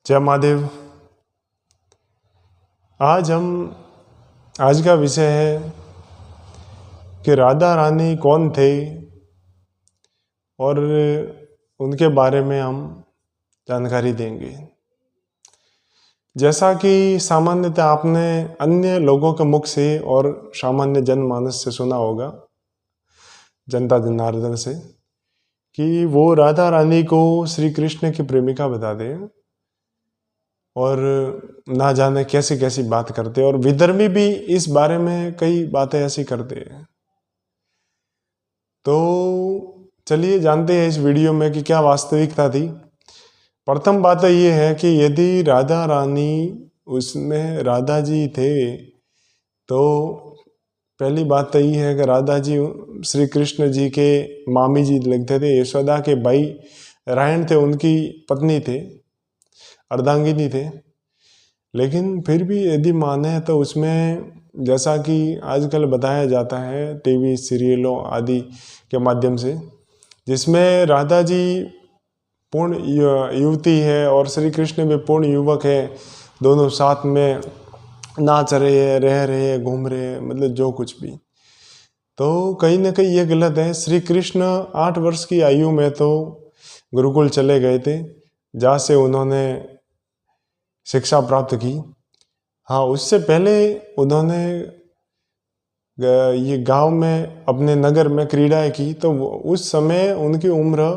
जय महादेव। आज का विषय है कि राधा रानी कौन थे और उनके बारे में हम जानकारी देंगे। जैसा कि सामान्यतः आपने अन्य लोगों के मुख से और सामान्य जनमानस से सुना होगा, जनता जनार्दन से, कि वो राधा रानी को श्री कृष्ण की प्रेमिका बताते हैं और ना जाने कैसी कैसी बात करते हैं, और विधर्मी भी इस बारे में कई बातें ऐसी करते हैं। तो चलिए जानते हैं इस वीडियो में कि क्या वास्तविकता थी। प्रथम बात तो ये है कि यदि राधा रानी उसमें राधा जी थे तो पहली बात तो ये है कि राधा जी श्री कृष्ण जी के मामी जी लगते थे। यशोदा के भाई रायण थे, उनकी पत्नी थे, अर्धांगिनी थे। लेकिन फिर भी यदि माने तो उसमें जैसा कि आजकल बताया जाता है टीवी सीरियलों आदि के माध्यम से, जिसमें राधा जी पूर्ण युवती है और श्री कृष्ण भी पूर्ण युवक है, दोनों साथ में नाच रहे हैं, रह रहे हैं, घूम रहे हैं, मतलब जो कुछ भी। तो कहीं ना कहीं ये गलत है। श्री कृष्ण 8 वर्ष की आयु में तो गुरुकुल चले गए थे, जहाँ से उन्होंने शिक्षा प्राप्त की। हाँ, उससे पहले उन्होंने ये गांव में अपने नगर में क्रीड़ाएं की, तो उस समय उनकी उम्र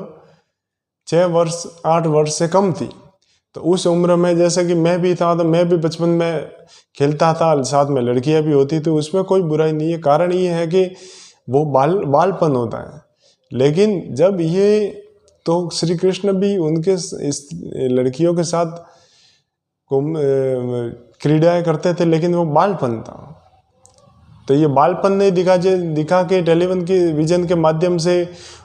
6 वर्ष 8 वर्ष से कम थी। तो उस उम्र में जैसे कि मैं भी था, तो मैं भी बचपन में खेलता था, साथ में लड़कियां भी होती थी, उसमें कोई बुराई नहीं है। कारण ये है कि वो बालपन होता है। लेकिन जब ये तो श्री कृष्ण भी उनके इस लड़कियों के साथ क्रीड़ाएं करते थे, लेकिन वो बालपन था। तो ये बालपन नहीं दिखा के टेलीविजन के माध्यम से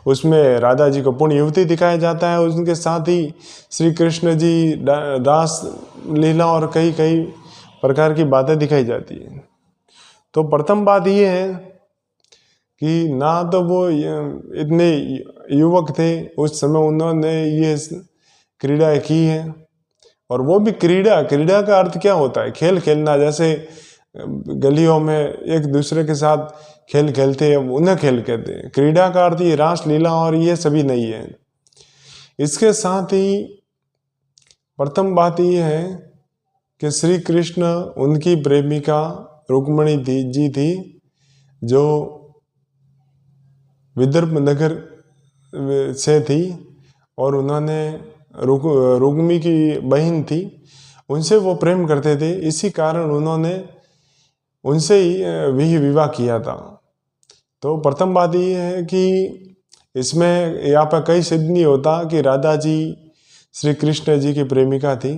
उसमें राधा जी को पूर्ण युवती दिखाया जाता है। उनके साथ ही श्री कृष्ण जी रास लीला और कई कई प्रकार की बातें दिखाई जाती है। तो प्रथम बात ये है कि ना तो वो इतने युवक थे उस समय, उन्होंने ये क्रीड़ा की है। और वो भी क्रीड़ा का अर्थ क्या होता है? खेल खेलना। जैसे गलियों में एक दूसरे के साथ खेल खेलते हैं, उन्हें खेल कहते हैं। क्रीड़ा का अर्थ ये रास लीला और ये सभी नहीं है। इसके साथ ही प्रथम बात ये है कि श्री कृष्ण उनकी प्रेमिका रुक्मिणी जी थी, जो विदर्भ नगर से थी, और उन्होंने रुक्मी की बहन थी, उनसे वो प्रेम करते थे। इसी कारण उन्होंने उनसे ही विवाह किया था। तो प्रथम बात ये है कि इसमें यहाँ पर कहीं सिद्ध नहीं होता कि राधा जी श्री कृष्ण जी की प्रेमिका थी।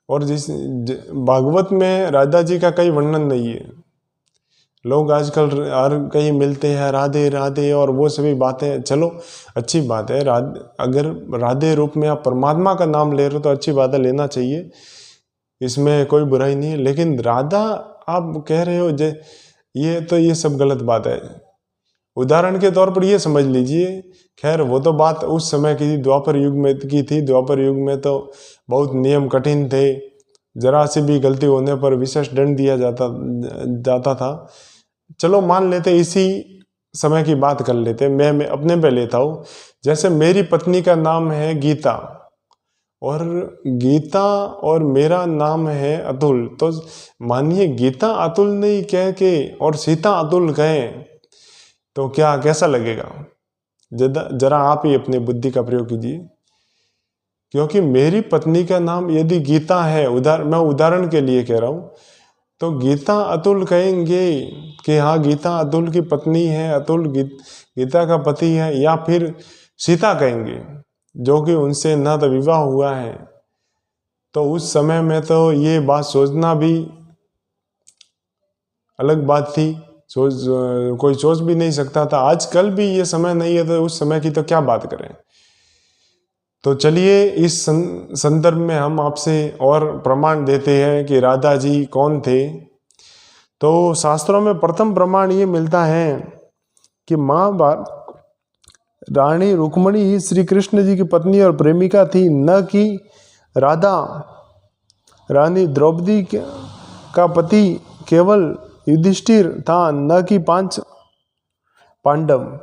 और भागवत में राधा जी का कई वर्णन नहीं है। लोग आजकल हर कहीं मिलते हैं राधे राधे और वो सभी बातें, चलो अच्छी बात है। अगर राधे रूप में आप परमात्मा का नाम ले रहे हो तो अच्छी बात है, लेना चाहिए, इसमें कोई बुराई नहीं है। लेकिन राधा आप कह रहे हो ये सब गलत बात है। उदाहरण के तौर पर ये समझ लीजिए, खैर वो तो बात उस समय की द्वापर युग में की थी। द्वापर युग में तो बहुत नियम कठिन थे, जरा सी भी गलती होने पर विशेष दंड दिया जाता था। चलो मान लेते, इसी समय की बात कर लेते। मैं अपने पे लेता हूँ। जैसे मेरी पत्नी का नाम है गीता, और मेरा नाम है अतुल। तो मानिए गीता अतुल नहीं कह के और सीता अतुल कहें तो क्या कैसा लगेगा? जरा आप ही अपनी बुद्धि का प्रयोग कीजिए। क्योंकि मेरी पत्नी का नाम यदि गीता है, मैं उदाहरण के लिए कह रहा हूँ, तो गीता अतुल कहेंगे कि हाँ गीता अतुल की पत्नी है, अतुल गीता का पति है। या फिर सीता कहेंगे, जो कि उनसे ना तो विवाह हुआ है। तो उस समय में तो ये बात सोचना भी अलग बात थी, कोई सोच भी नहीं सकता था। आजकल भी ये समय नहीं है, तो उस समय की तो क्या बात करें। तो चलिए इस संदर्भ में हम आपसे और प्रमाण देते हैं कि राधा जी कौन थे। तो शास्त्रों में प्रथम प्रमाण ये मिलता है कि महाभारत रानी रुक्मिणी ही श्री कृष्ण जी की पत्नी और प्रेमिका थी, न कि राधा रानी द्रौपदी का पति केवल युधिष्ठिर था, न कि 5 पांडव।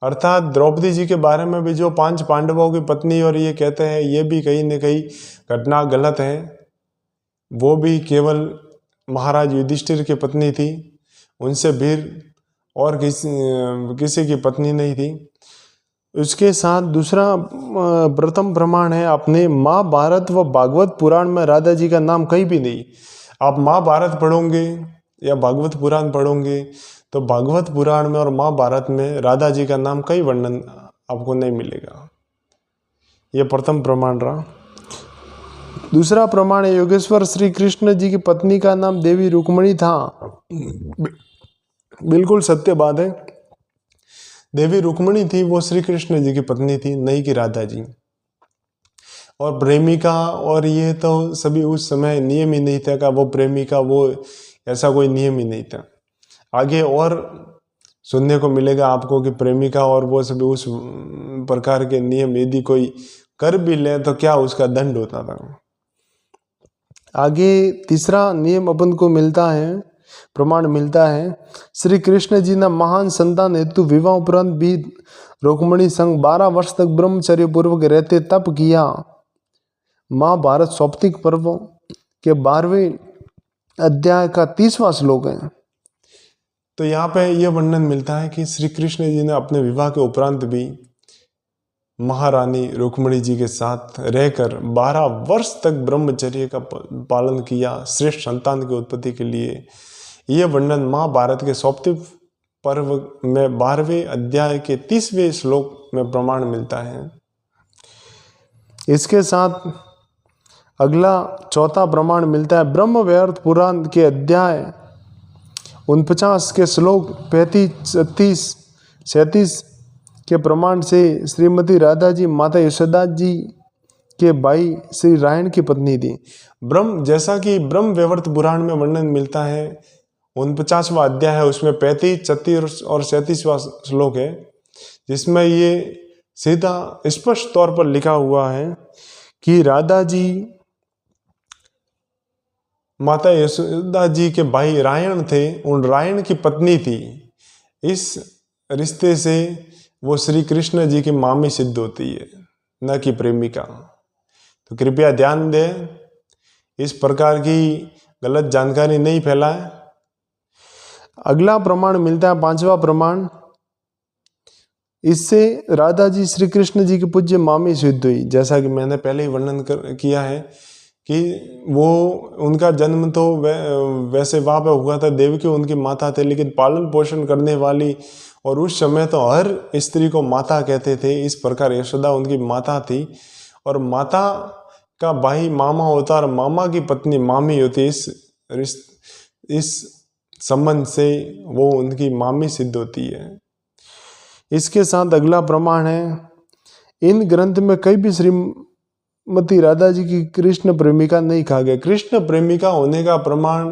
अर्थात द्रौपदी जी के बारे में भी जो 5 पांडवों की पत्नी और ये कहते हैं, ये भी कहीं न कहीं घटना गलत है। वो भी केवल महाराज युधिष्ठिर की पत्नी थी, उनसे भीर और किसी की पत्नी नहीं थी। उसके साथ दूसरा प्रथम प्रमाण है, अपने महाभारत व भागवत पुराण में राधा जी का नाम कहीं भी नहीं। आप महाभारत पढ़ोगे या भागवत पुराण पढ़ोगे तो भागवत पुराण में और महाभारत में राधा जी का नाम कहीं वर्णन आपको नहीं मिलेगा। यह प्रथम प्रमाण रहा। दूसरा प्रमाण है, योगेश्वर श्री कृष्ण जी की पत्नी का नाम देवी रुक्मणी था। बिल्कुल सत्य बात है, देवी रुक्मणी थी, वो श्री कृष्ण जी की पत्नी थी, नहीं कि राधा जी। और प्रेमिका और ये तो सभी उस समय नियम ही नहीं था, का वो प्रेमिका वो ऐसा कोई नियम ही नहीं था। आगे और सुनने को मिलेगा आपको कि प्रेमिका और वो सभी उस प्रकार के नियम यदि कोई कर भी ले तो क्या उसका दंड होता था। आगे तीसरा नियम अपन को मिलता है, प्रमाण मिलता है, श्री कृष्ण जी ने महान संतान हेतु विवाह उपरांत भी रुक्मणी संग 12 वर्ष तक ब्रह्मचर्य पूर्वक रहते तप किया। महाभारत सौप्तिक पर्व के 12वें अध्याय का 30वां श्लोक है। तो यहाँ पे यह वर्णन मिलता है कि श्री कृष्ण जी ने अपने विवाह के उपरांत भी महारानी रुक्मणी जी के साथ रहकर 12 वर्ष तक ब्रह्मचर्य का पालन किया श्रेष्ठ संतान की उत्पत्ति के लिए। यह वर्णन महाभारत के सौप्तिक पर्व में 12वें अध्याय के 30वें श्लोक में प्रमाण मिलता है। इसके साथ अगला चौथा प्रमाण मिलता है, ब्रह्म वैवर्त पुराण के अध्याय 49 के श्लोक 35, 36, 37 के प्रमाण से श्रीमती राधा जी माता यशोदा जी के भाई श्री रायण की पत्नी थी। जैसा कि ब्रह्म वैवर्त पुराण में वर्णन मिलता है, 49वां अध्याय है, उसमें 35, 36 और 37वां श्लोक है, जिसमें ये सीधा स्पष्ट तौर पर लिखा हुआ है कि राधा जी माता यशोदा जी के भाई रायण थे, उन रायण की पत्नी थी। इस रिश्ते से वो श्री कृष्ण जी की मामी सिद्ध होती है, न कि प्रेमिका। तो कृपया ध्यान दें, इस प्रकार की गलत जानकारी नहीं फैलाएं। अगला प्रमाण मिलता है 5वां प्रमाण, इससे राधा जी श्री कृष्ण जी की पूज्य मामी सिद्ध हुई। जैसा कि मैंने पहले ही वर्णन किया है कि वो उनका जन्म तो वैसे वहाँ पे हुआ था, देवकी उनकी माता थे, लेकिन पालन पोषण करने वाली, और उस समय तो हर स्त्री को माता कहते थे, इस प्रकार यशोदा उनकी माता थी। और माता का भाई मामा होता और मामा की पत्नी मामी होती। इस संबंध से वो उनकी मामी सिद्ध होती है। इसके साथ अगला प्रमाण है, इन ग्रंथ में कई भी श्रीमती राधा जी की कृष्ण प्रेमिका नहीं कहा गया। कृष्ण प्रेमिका होने का प्रमाण,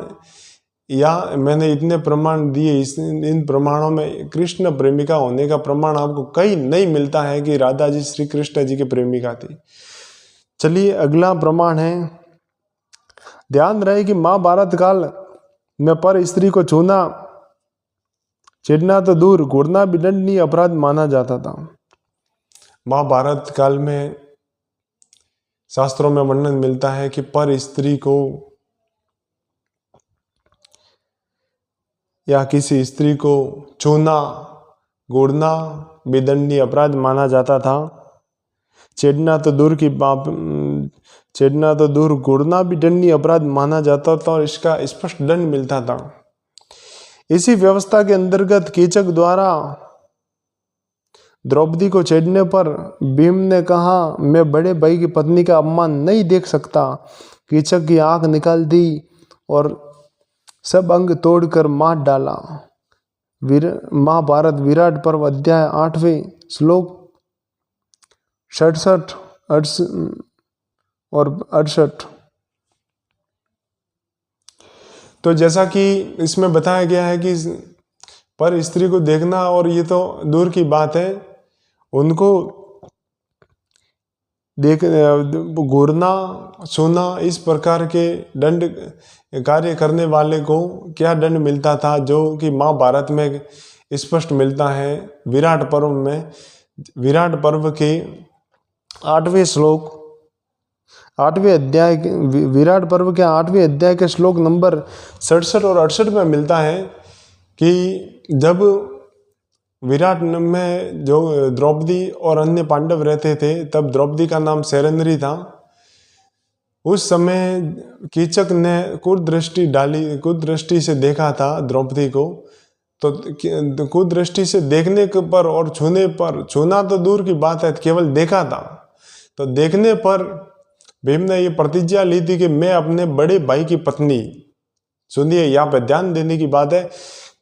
या मैंने इतने प्रमाण दिए, इन प्रमाणों में कृष्ण प्रेमिका होने का प्रमाण आपको कहीं नहीं मिलता है कि राधा जी श्री कृष्ण जी की प्रेमिका थी। चलिए अगला प्रमाण है, ध्यान रहे कि महाभारत काल में पर स्त्री को छूना छेड़ना तो दूर, घूरना भी दंडनीय अपराध माना जाता था। महाभारत काल में शास्त्रों में वर्णन मिलता है कि पर स्त्री को या किसी स्त्री को छूना घूरना भी दंडनीय अपराध माना जाता था। छेड़ना तो दूर घूरना भी दंडनीय अपराध माना जाता था, और इसका स्पष्ट दंड मिलता था। इसी व्यवस्था के अंतर्गत कीचक द्वारा द्रौपदी को छेड़ने पर भीम ने कहा, मैं बड़े भाई की पत्नी का अपमान नहीं देख सकता। कीचक की आंख निकाल दी और सब अंग तोड़कर मार डाला। महाभारत विराट पर्व अध्याय 8वें श्लोक 67 और 68। तो जैसा कि इसमें बताया गया है कि पर स्त्री को देखना और ये तो दूर की बात है, उनको घूरना, सोना, इस प्रकार के दंड कार्य करने वाले को क्या दंड मिलता था, जो कि महाभारत में स्पष्ट मिलता है। विराट पर्व में, विराट पर्व के 8वें श्लोक, 8वें अध्याय, विराट पर्व के 8वें अध्याय के श्लोक नंबर 67 और 68 में मिलता है कि जब विराट में जो द्रौपदी और अन्य पांडव रहते थे, तब द्रौपदी का नाम शैरंद्री था। उस समय कीचक ने कुदृष्टि डाली, कुदृष्टि से देखा था द्रौपदी को। तो कुदृष्टि से देखने के पर और छूने पर, छूना तो दूर की बात है, केवल देखा था। तो देखने पर भीम ने ये प्रतिज्ञा ली थी कि मैं अपने बड़े भाई की पत्नी, सुनिए यहाँ पे ध्यान देने की बात है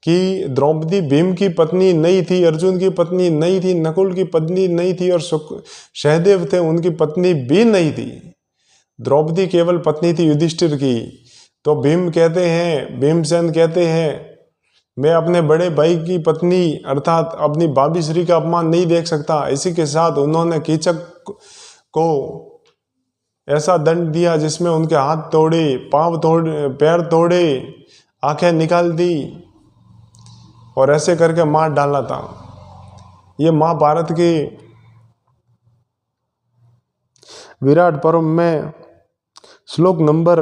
कि द्रौपदी भीम की पत्नी नहीं थी, अर्जुन की पत्नी नहीं थी, नकुल की पत्नी नहीं थी, और सहदेव थे उनकी पत्नी भी नहीं थी। द्रौपदी केवल पत्नी थी युधिष्ठिर की। तो भीम कहते हैं, भीमसेन कहते हैं, मैं अपने बड़े भाई की पत्नी अर्थात अपनी भाभी श्री का अपमान नहीं देख सकता। इसी के साथ उन्होंने कीचक को ऐसा दंड दिया जिसमें उनके हाथ तोड़े, पांव तोड़े, पैर तोड़े, आंखें निकाल दी और ऐसे करके मार डाला था। ये महाभारत के विराट पर्व में श्लोक नंबर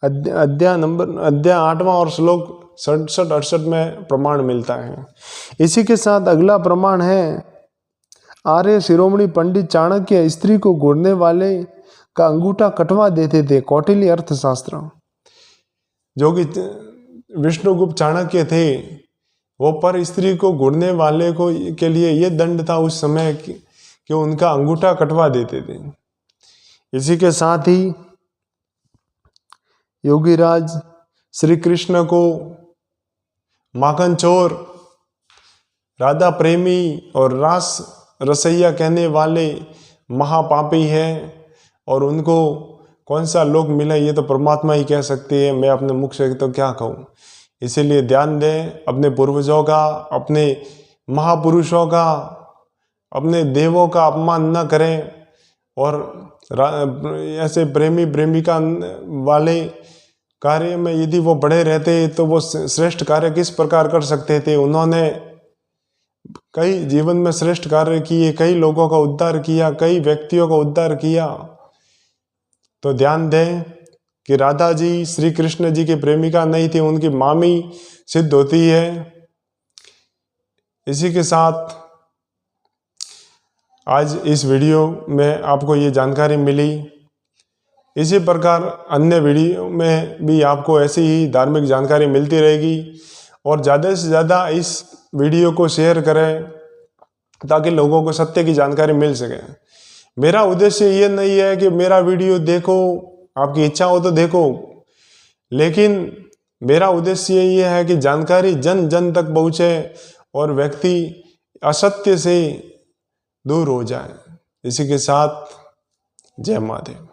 अध्याय 8वां और श्लोक 67-68 में प्रमाण मिलता है। इसी के साथ अगला प्रमाण है, आर्य शिरोमणि पंडित चाणक्य स्त्री को घूरने वाले का अंगूठा कटवा देते थे। कौटिल्य अर्थशास्त्र, जो कि विष्णुगुप्त चाणक्य थे, वो पर स्त्री को घूरने वाले को के लिए ये दंड था उस समय कि उनका अंगूठा कटवा देते थे। इसी के साथ ही योगीराज श्री कृष्ण को माखन चोर, राधा प्रेमी और रास रसैया कहने वाले महापापी हैं, और उनको कौन सा लोक मिला ये तो परमात्मा ही कह सकती है, मैं अपने मुख से तो क्या कहूँ। इसीलिए ध्यान दें, अपने पूर्वजों का, अपने महापुरुषों का, अपने देवों का अपमान न करें, और ऐसे प्रेमी प्रेमिका वाले कार्य में यदि वो बड़े रहते तो वो श्रेष्ठ कार्य किस प्रकार कर सकते थे। उन्होंने कई जीवन में श्रेष्ठ कार्य किए, कई लोगों का उद्धार किया, कई व्यक्तियों का उद्धार किया। तो ध्यान दें कि राधा जी श्री कृष्ण जी की प्रेमिका नहीं थी, उनकी मामी सिद्ध होती है। इसी के साथ आज इस वीडियो में आपको ये जानकारी मिली। इसी प्रकार अन्य वीडियो में भी आपको ऐसी ही धार्मिक जानकारी मिलती रहेगी, और ज़्यादा से ज़्यादा इस वीडियो को शेयर करें ताकि लोगों को सत्य की जानकारी मिल सके। मेरा उद्देश्य ये नहीं है कि मेरा वीडियो देखो, आपकी इच्छा हो तो देखो, लेकिन मेरा उद्देश्य ये है कि जानकारी जन जन तक पहुँचे और व्यक्ति असत्य से दूर हो जाए। इसी के साथ जय महादेव।